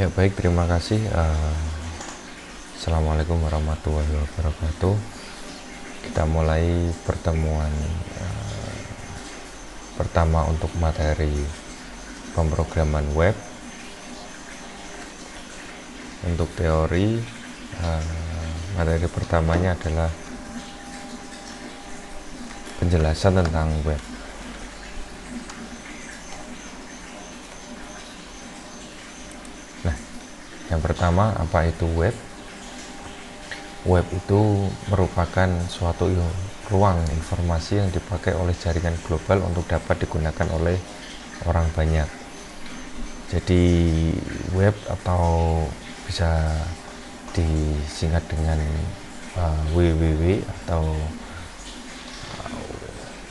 Ya baik, terima kasih. Assalamualaikum warahmatullahi wabarakatuh. Kita mulai pertemuan pertama untuk materi pemrograman web. Untuk teori, materi pertamanya adalah penjelasan tentang web. Nah, yang pertama, apa itu web? Web itu merupakan suatu ruang informasi yang dipakai oleh jaringan global untuk dapat digunakan oleh orang banyak. Jadi web atau bisa disingkat dengan www atau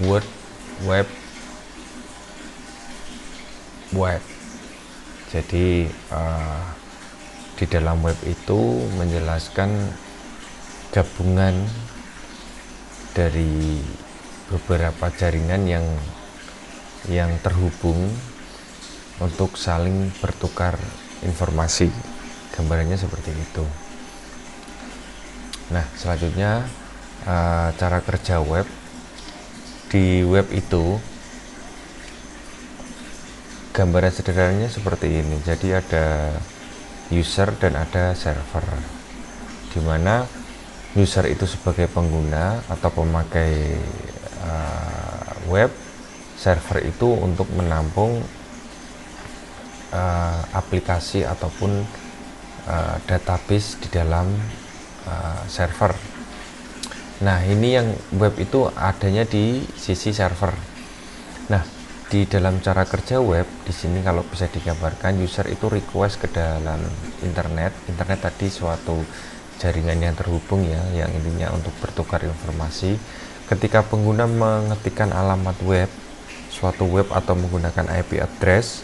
World Web Web. Jadi di dalam web itu menjelaskan gabungan dari beberapa jaringan yang terhubung untuk saling bertukar informasi. Gambarannya seperti itu. Nah, selanjutnya cara kerja web. Di web itu gambaran sederhananya seperti ini. Jadi ada user dan ada server, di mana user itu sebagai pengguna atau pemakai web, server itu untuk menampung aplikasi ataupun database di dalam server. Nah, ini yang web itu adanya di sisi server. Nah, di dalam cara kerja web di sini kalau bisa digambarkan, user itu request ke dalam internet. Internet tadi suatu jaringan yang terhubung ya, yang intinya untuk bertukar informasi. Ketika pengguna mengetikkan alamat web, suatu web atau menggunakan IP address,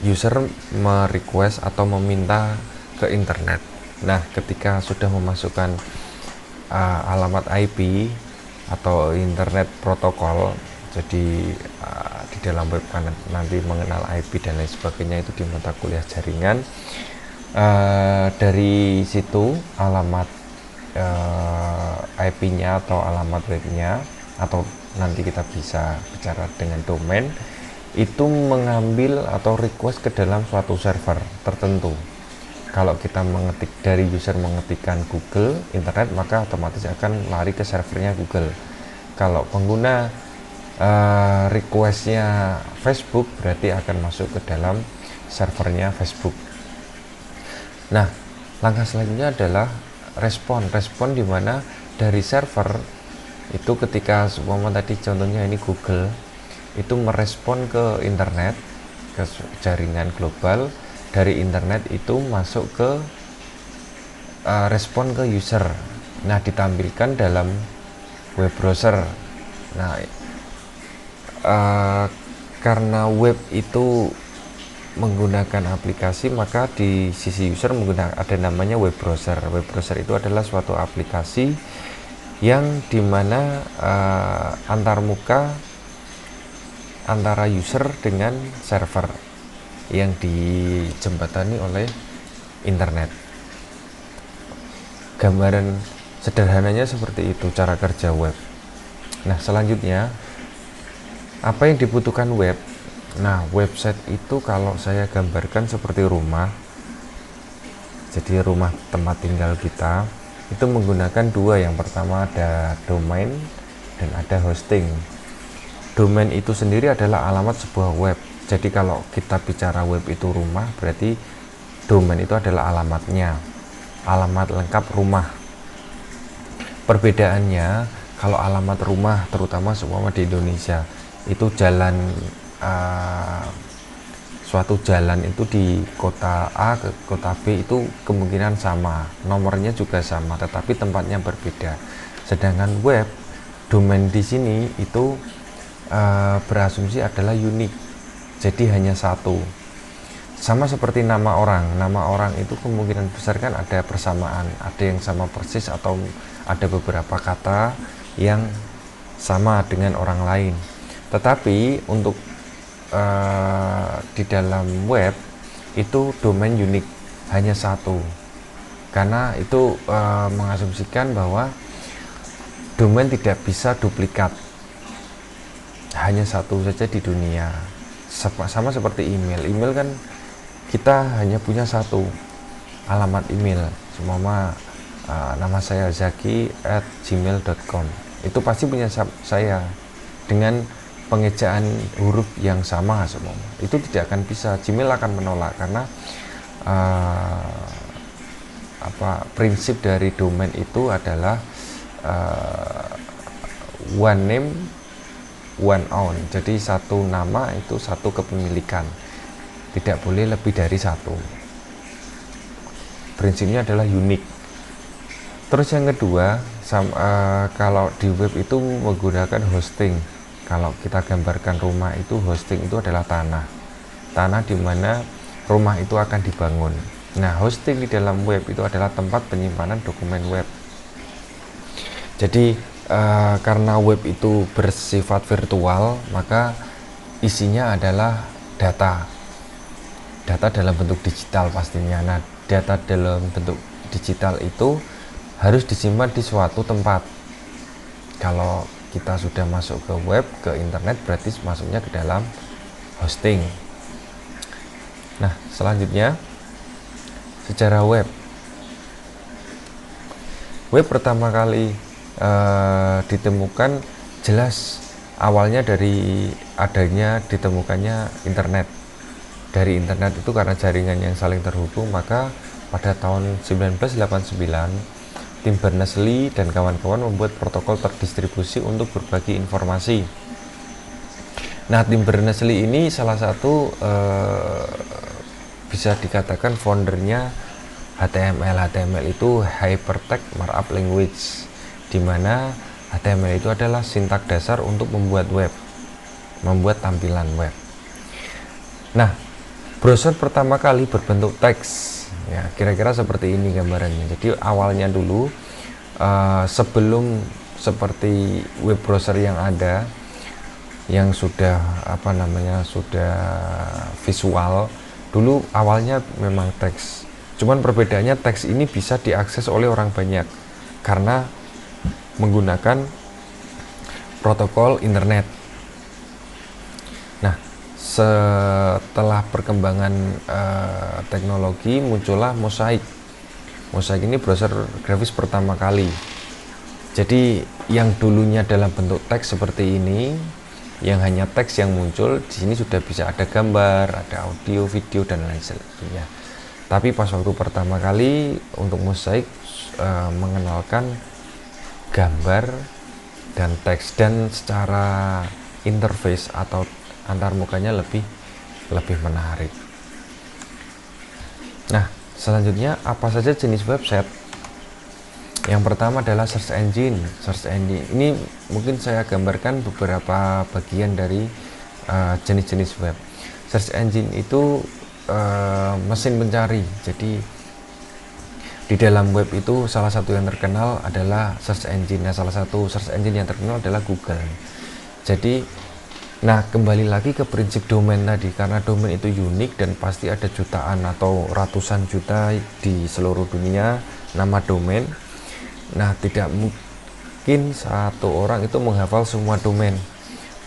user merequest atau meminta ke internet. Nah, ketika sudah memasukkan alamat IP atau internet protokol, jadi di dalam web kan nanti mengenal IP dan lain sebagainya, itu di mata kuliah jaringan. Dari situ alamat IP-nya atau alamat webnya, atau nanti kita bisa bicara dengan domain, itu mengambil atau request ke dalam suatu server tertentu. Kalau kita mengetik, dari user mengetikkan Google internet, maka otomatis akan lari ke servernya Google. Kalau pengguna requestnya Facebook, berarti akan masuk ke dalam servernya Facebook. Nah, langkah selanjutnya adalah respon di mana dari server itu, ketika seumpama tadi contohnya ini Google, itu merespon ke internet, ke jaringan global. Dari internet itu masuk ke respon ke user. Nah, ditampilkan dalam web browser. Nah, karena web itu menggunakan aplikasi, maka di sisi user menggunakan, ada namanya web browser. Web browser itu adalah suatu aplikasi yang dimana antarmuka antara user dengan server yang dijembatani oleh internet. Gambaran sederhananya seperti itu cara kerja web. Nah, selanjutnya apa yang dibutuhkan web? Nah, website itu kalau saya gambarkan seperti rumah. Jadi rumah tempat tinggal kita itu menggunakan dua. Yang pertama ada domain dan ada hosting. Domain itu sendiri adalah alamat sebuah web. Jadi kalau kita bicara web itu rumah, berarti domain itu adalah alamatnya, alamat lengkap rumah. Perbedaannya, kalau alamat rumah, terutama seumpama di Indonesia, itu jalan, suatu jalan itu di kota A ke kota B itu kemungkinan sama, nomornya juga sama, tetapi tempatnya berbeda. Sedangkan web, domain di sini itu berasumsi adalah unik. Jadi hanya satu. Sama seperti nama orang. Nama orang itu kemungkinan besar kan ada persamaan, ada yang sama persis atau ada beberapa kata yang sama dengan orang lain. Tetapi untuk di dalam web itu domain unik, hanya satu. Karena itu mengasumsikan bahwa domain tidak bisa duplikat, hanya satu saja di dunia. Sama seperti email kan kita hanya punya satu alamat email, semua nama saya zaki@gmail.com, itu pasti punya saya dengan pengejaan huruf yang sama semua. Itu tidak akan bisa, Gmail akan menolak karena prinsip dari domain itu adalah one name one own. Jadi satu nama itu satu kepemilikan, tidak boleh lebih dari satu. Prinsipnya adalah unik. Terus yang kedua, kalau di web itu menggunakan hosting. Kalau kita gambarkan rumah itu, hosting itu adalah tanah di mana rumah itu akan dibangun. Nah, hosting di dalam web itu adalah tempat penyimpanan dokumen web. Jadi karena web itu bersifat virtual, maka isinya adalah data dalam bentuk digital pastinya. Nah, data dalam bentuk digital itu harus disimpan di suatu tempat. Kalau kita sudah masuk ke web, ke internet, berarti masuknya ke dalam hosting. Nah, selanjutnya sejarah web. Web pertama kali ditemukan jelas awalnya dari adanya ditemukannya internet. Dari internet itu karena jaringan yang saling terhubung, maka pada tahun 1989 tim Berners-Lee dan kawan-kawan membuat protokol terdistribusi untuk berbagi informasi. Nah, tim Berners-Lee ini salah satu bisa dikatakan foundernya HTML. HTML itu Hypertext Markup Language, di mana HTML itu adalah sintak dasar untuk membuat web, membuat tampilan web. Nah, browser pertama kali berbentuk teks, ya kira-kira seperti ini gambarannya. Jadi awalnya dulu sebelum seperti web browser yang ada, yang sudah sudah visual, dulu awalnya memang teks. Cuman perbedaannya teks ini bisa diakses oleh orang banyak karena menggunakan protokol internet. Nah, setelah perkembangan teknologi muncullah Mosaic. Mosaic ini browser grafis pertama kali. Jadi yang dulunya dalam bentuk teks seperti ini, yang hanya teks yang muncul, di sini sudah bisa ada gambar, ada audio, video dan lain sebagainya. Tapi pas waktu pertama kali untuk Mosaic mengenalkan gambar dan teks, dan secara interface atau antar mukanya lebih menarik. Nah, selanjutnya apa saja jenis website? Yang pertama adalah search engine. Search engine ini mungkin saya gambarkan beberapa bagian dari jenis-jenis web. Search engine itu mesin pencari. Jadi di dalam web itu salah satu yang terkenal adalah search engine. Nah, salah satu search engine yang terkenal adalah Google. Jadi, nah kembali lagi ke prinsip domain tadi, karena domain itu unik dan pasti ada jutaan atau ratusan juta di seluruh dunia nama domain. Nah, tidak mungkin satu orang itu menghafal semua domain.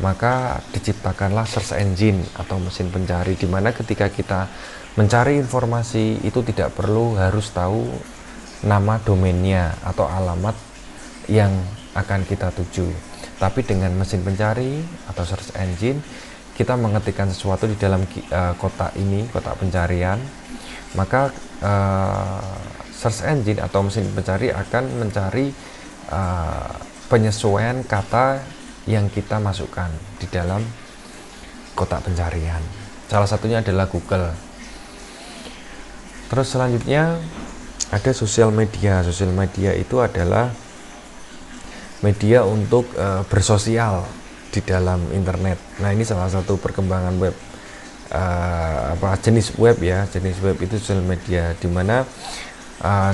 Maka diciptakanlah search engine atau mesin pencari, di mana ketika kita mencari informasi itu tidak perlu harus tahu nama domainnya atau alamat yang akan kita tuju. Tapi dengan mesin pencari atau search engine, kita mengetikkan sesuatu di dalam kotak ini, kotak pencarian, maka search engine atau mesin pencari akan mencari penyesuaian kata yang kita masukkan di dalam kotak pencarian. Salah satunya adalah Google. Terus selanjutnya ada sosial media. Sosial media itu adalah media untuk bersosial di dalam internet. Nah, ini salah satu perkembangan web, jenis web ya. Jenis web itu sosial media, dimana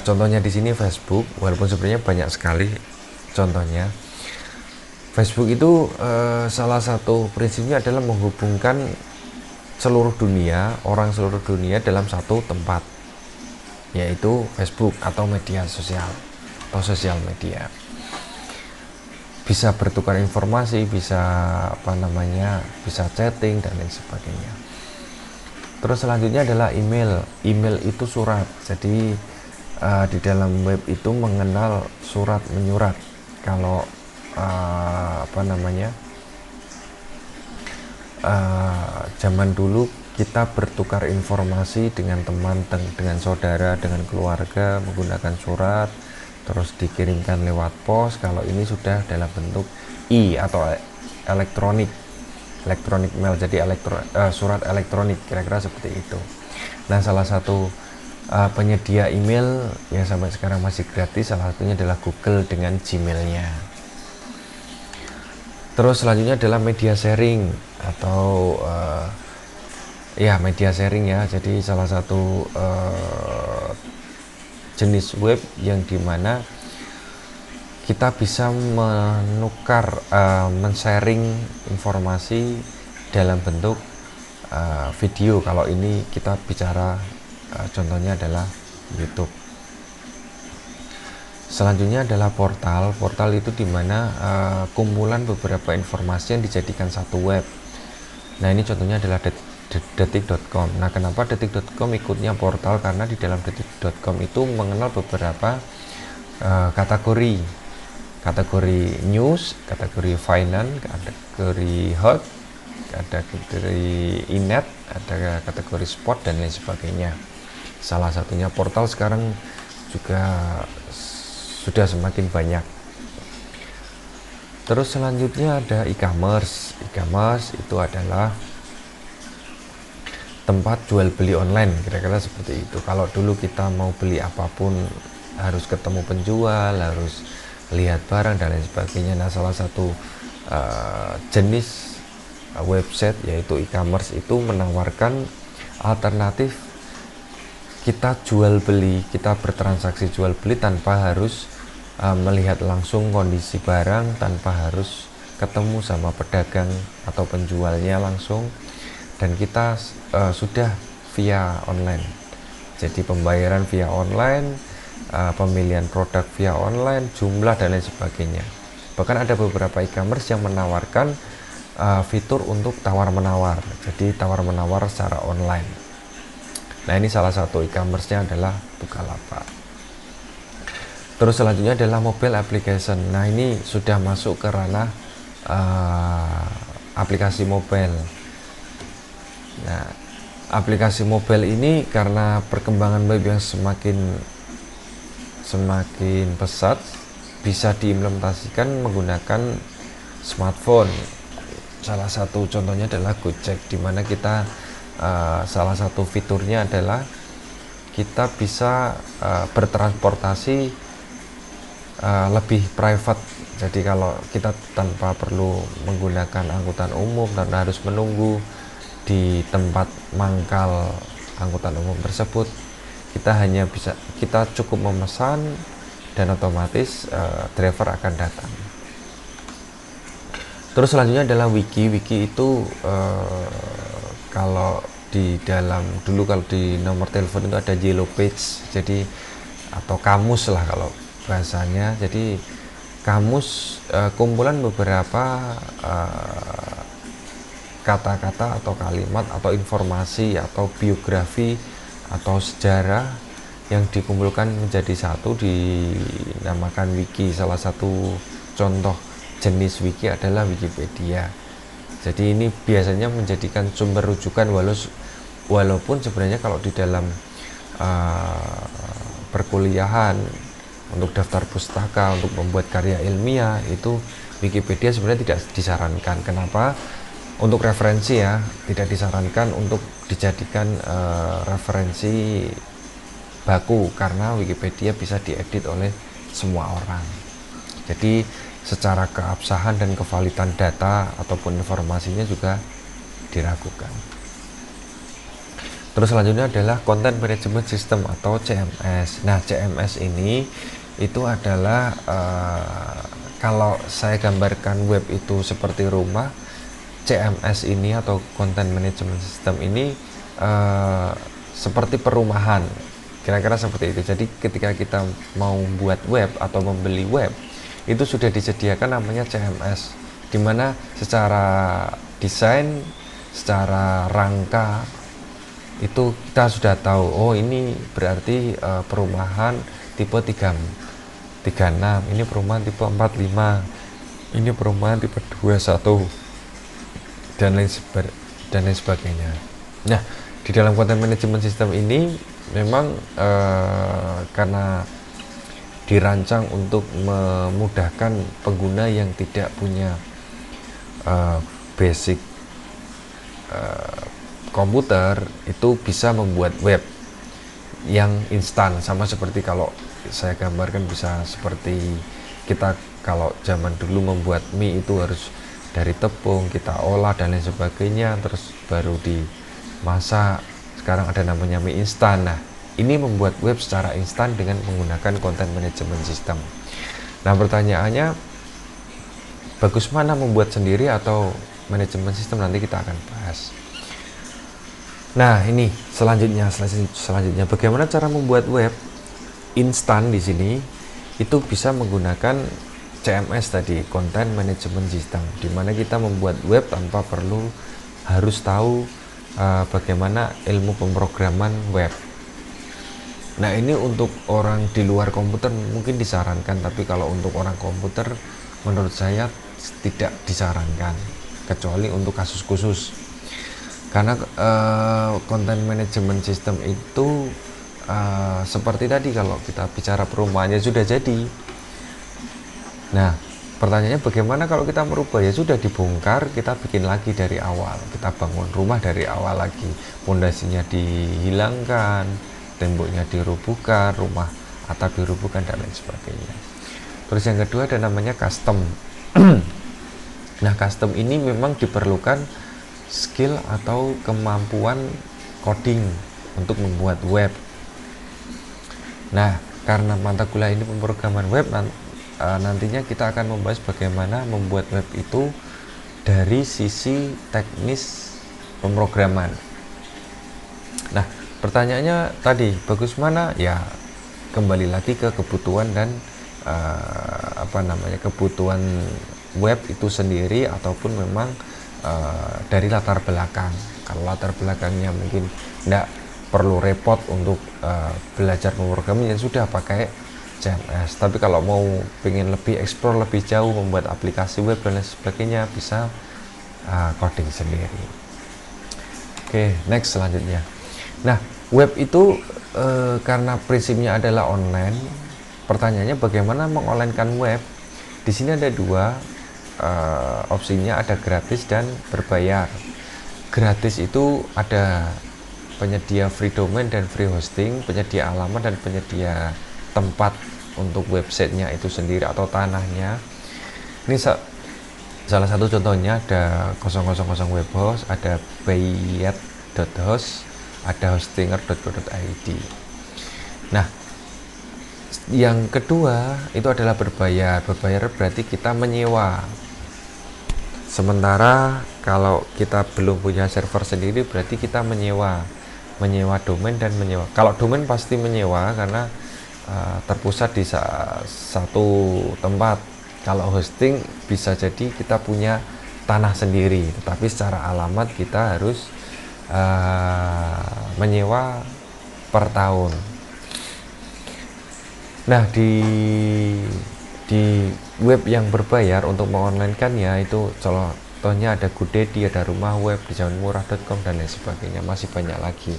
contohnya di sini Facebook, walaupun sebenarnya banyak sekali contohnya. Facebook itu salah satu prinsipnya adalah menghubungkan orang seluruh dunia dalam satu tempat, yaitu Facebook atau media sosial atau sosial media. Bisa bertukar informasi, bisa bisa chatting dan lain sebagainya. Terus selanjutnya adalah email. Email itu surat. Jadi di dalam web itu mengenal surat menyurat. Kalau zaman dulu kita bertukar informasi dengan teman, dengan saudara, dengan keluarga menggunakan surat, terus dikirimkan lewat pos. Kalau ini sudah dalam bentuk atau elektronik mail, jadi surat elektronik, kira-kira seperti itu. Nah, salah satu penyedia email yang sampai sekarang masih gratis, salah satunya adalah Google dengan Gmailnya. Terus selanjutnya adalah media sharing atau media sharing ya. Jadi salah satu jenis web yang dimana kita bisa menukar, men-sharing informasi dalam bentuk video. Kalau ini kita bicara contohnya adalah YouTube. Selanjutnya adalah portal. Portal itu dimana kumpulan beberapa informasi yang dijadikan satu web. Nah, ini contohnya adalah detik.com. Nah, kenapa detik.com ikutnya portal? Karena di dalam detik.com itu mengenal beberapa kategori news, kategori finance, kategori hot, kategori inet, ada kategori sport dan lain sebagainya. Salah satunya portal sekarang juga sudah semakin banyak. Terus selanjutnya ada e-commerce. E-commerce itu adalah tempat jual beli online, kira-kira seperti itu. Kalau dulu kita mau beli apapun harus ketemu penjual, harus lihat barang dan lain sebagainya. Nah, salah satu jenis website yaitu e-commerce itu menawarkan alternatif kita jual beli, kita bertransaksi jual beli tanpa harus melihat langsung kondisi barang, tanpa harus ketemu sama pedagang atau penjualnya langsung, dan kita sudah via online. Jadi pembayaran via online, pemilihan produk via online, jumlah dan lain sebagainya. Bahkan ada beberapa e-commerce yang menawarkan fitur untuk tawar-menawar, jadi tawar-menawar secara online. Nah, ini salah satu e-commerce-nya adalah Bukalapak. Terus selanjutnya adalah mobile application. Nah, ini sudah masuk ke ranah aplikasi mobile. Nah, aplikasi mobile ini karena perkembangan web yang semakin pesat, bisa diimplementasikan menggunakan smartphone. Salah satu contohnya adalah Gojek, di mana kita salah satu fiturnya adalah kita bisa bertransportasi lebih private. Jadi kalau kita tanpa perlu menggunakan angkutan umum dan harus menunggu di tempat mangkal angkutan umum tersebut, kita cukup memesan dan otomatis driver akan datang. Terus selanjutnya adalah wiki. Wiki itu kalau di nomor telepon itu ada yellow page, jadi atau kamus lah kalau bahasanya. Jadi kamus kumpulan beberapa kata-kata atau kalimat atau informasi atau biografi atau sejarah yang dikumpulkan menjadi satu, dinamakan wiki. Salah satu contoh jenis wiki adalah Wikipedia. Jadi ini biasanya menjadikan sumber rujukan, walaupun sebenarnya kalau di dalam perkuliahan untuk daftar pustaka, untuk membuat karya ilmiah, itu Wikipedia sebenarnya tidak disarankan. Kenapa? Untuk referensi ya, tidak disarankan untuk dijadikan referensi baku, karena Wikipedia bisa diedit oleh semua orang. Jadi secara keabsahan dan kevalidan data ataupun informasinya juga diragukan. Terus selanjutnya adalah Content Management System atau CMS. Nah, CMS ini itu adalah kalau saya gambarkan web itu seperti rumah, CMS ini atau Content Management System ini seperti perumahan, kira-kira seperti itu. Jadi ketika kita mau buat web atau membeli web, itu sudah disediakan namanya CMS, dimana secara desain, secara rangka itu kita sudah tahu, oh ini berarti perumahan tipe 36, ini perumahan tipe 45, ini perumahan tipe 21, dan lain sebagainya. Nah, di dalam content management system ini memang karena dirancang untuk memudahkan pengguna yang tidak punya basic komputer, itu bisa membuat web yang instan, sama seperti kalau saya gambarkan bisa seperti kita kalau zaman dulu membuat mie itu harus dari tepung, kita olah dan lain sebagainya, terus baru dimasak. Sekarang ada namanya mie instan. Nah, ini membuat web secara instan dengan menggunakan content management system. Nah, pertanyaannya, bagus mana membuat sendiri atau manajemen sistem? Nanti kita akan bahas. Nah, ini selanjutnya bagaimana cara membuat web instan. Di sini itu bisa menggunakan CMS tadi, Content Management System, di mana kita membuat web tanpa perlu harus tahu bagaimana ilmu pemrograman web. Nah, ini untuk orang di luar komputer mungkin disarankan, tapi kalau untuk orang komputer menurut saya tidak disarankan, kecuali untuk kasus khusus. Karena content management system itu seperti tadi, kalau kita bicara perumahannya sudah jadi. Nah, pertanyaannya bagaimana kalau kita merubah? Ya sudah, dibongkar, kita bikin lagi dari awal, kita bangun rumah dari awal lagi, pondasinya dihilangkan, temboknya dirubuhkan, rumah atap dirubuhkan, dan lain sebagainya. Terus yang kedua ada namanya custom. Nah, custom ini memang diperlukan skill atau kemampuan coding untuk membuat web. Nah, karena mata kuliah ini pemrograman web, nantinya kita akan membahas bagaimana membuat web itu dari sisi teknis pemrograman. Nah, pertanyaannya tadi, bagus mana? Ya, kembali lagi ke kebutuhan dan kebutuhan web itu sendiri, ataupun memang dari latar belakang. Kalau latar belakangnya mungkin tidak perlu repot untuk belajar pemrograman, ya sudah pakai CMS. Tapi kalau mau pengen lebih explore lebih jauh, membuat aplikasi web dan lain sebagainya, bisa coding sendiri. Oke, next selanjutnya. Nah, web itu karena prinsipnya adalah online. Pertanyaannya bagaimana mengonlinekan web? Di sini ada dua opsinya, ada gratis dan berbayar. Gratis itu ada penyedia free domain dan free hosting, penyedia alamat dan penyedia tempat untuk websitenya itu sendiri atau tanahnya. Ini salah satu contohnya, ada 000 webhost, ada bayat.host, ada hostinger.co.id. Nah, yang kedua itu adalah berbayar. Berbayar berarti kita menyewa. Sementara kalau kita belum punya server sendiri, berarti kita menyewa domain dan menyewa. Kalau domain pasti menyewa karena terpusat di satu tempat. Kalau hosting bisa jadi kita punya tanah sendiri, tetapi secara alamat kita harus menyewa per tahun. Nah, di web yang berbayar untuk mengonlinekannya itu contohnya ada GoDaddy, ada Rumah Web, dijaminmurah.com dan lain sebagainya, masih banyak lagi.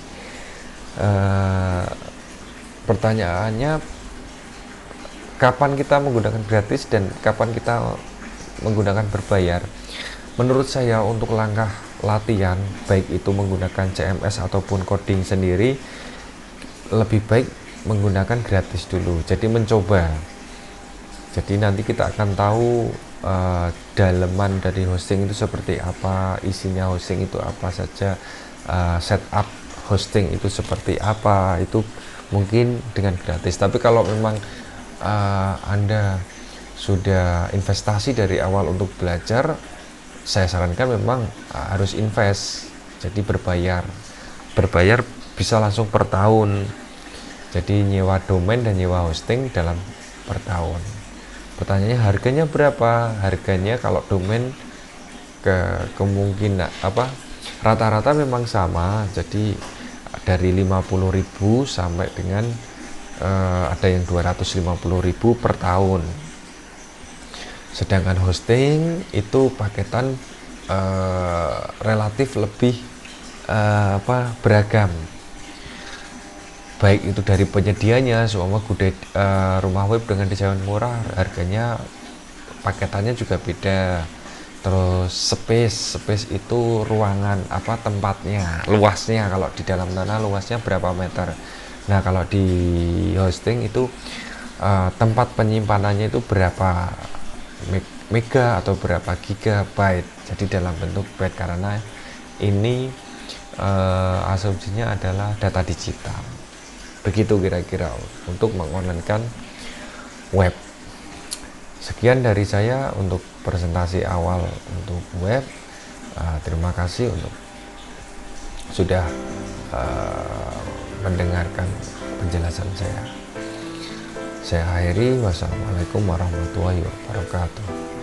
Pertanyaannya, kapan kita menggunakan gratis dan kapan kita menggunakan berbayar? Menurut saya untuk langkah latihan, baik itu menggunakan CMS ataupun coding sendiri, lebih baik menggunakan gratis dulu, jadi mencoba. Jadi nanti kita akan tahu daleman dari hosting itu seperti apa, isinya hosting itu apa saja, setup hosting itu seperti apa, itu mungkin dengan gratis. Tapi kalau memang Anda sudah investasi dari awal untuk belajar, saya sarankan memang harus invest, jadi berbayar bisa langsung per tahun, jadi nyewa domain dan nyewa hosting dalam per tahun. Pertanyaannya harganya berapa? Harganya kalau domain kemungkinan rata-rata memang sama, jadi dari 50.000 sampai dengan ada yang 250.000 per tahun. Sedangkan hosting itu paketan relatif lebih beragam, baik itu dari penyedianya. Seumpama rumah web dengan desain murah, harganya paketannya juga beda. Terus space itu ruangan tempatnya, luasnya, kalau di dalam tanah luasnya berapa meter. Nah kalau di hosting itu tempat penyimpanannya itu berapa mega atau berapa gigabyte, jadi dalam bentuk byte, karena ini asumsinya adalah data digital. Begitu kira-kira untuk mengonlinkan web. Sekian dari saya untuk presentasi awal untuk web. Terima kasih untuk sudah mendengarkan penjelasan saya. Saya akhiri. Wassalamualaikum warahmatullahi wabarakatuh.